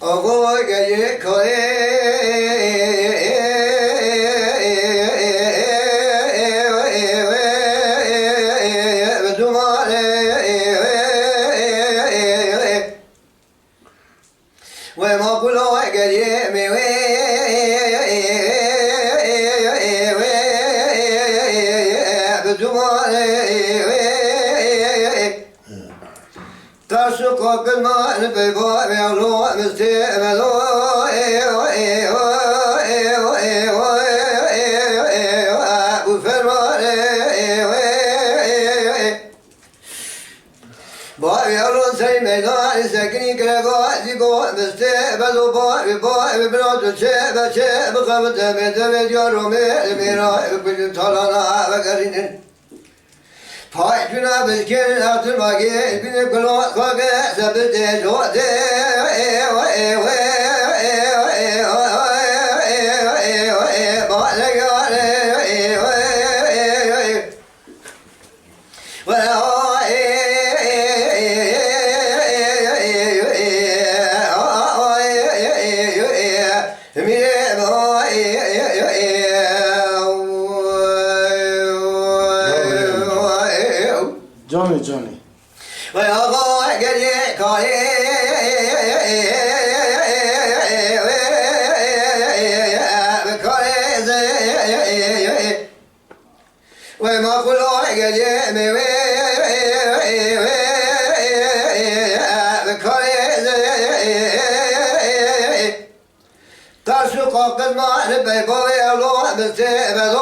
Ağla gece kale وما كله قديم تشق بالماء بباب يغلو مستعملو باب يغلو سيميدان سكني كرقات يقول مستقبل باب بنات الشيب شيب قبض مدمد يرومي الميراء كل طلنا وقرين Faytuna bilkin atırma gel beni kulak kage sebde jode Johnny, Johnny. وما كل قديم تشق بالماء بيبوي الله مستقبل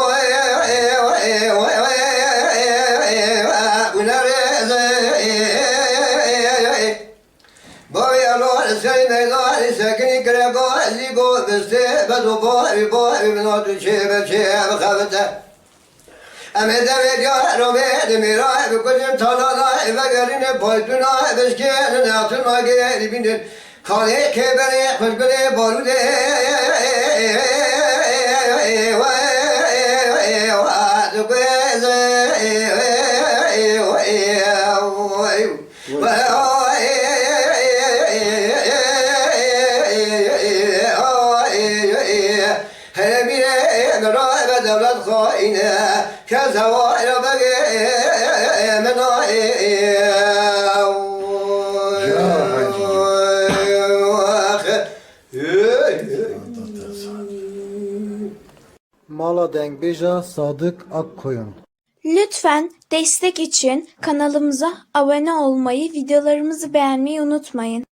بابي الله سيدنا الله سكني كرقا زيقو بستقبل بابي من وقت شيب خبته أمد رجال رميد ميراي بكل طلالا وقرين بويتنا بسكين ناتنا غير بين خالي كبري خلقني بارود دولت خائنة كزوائر بقي من Mala Dengbeja Sadık Akkoyun. Lütfen destek için kanalımıza abone olmayı, videolarımızı beğenmeyi unutmayın.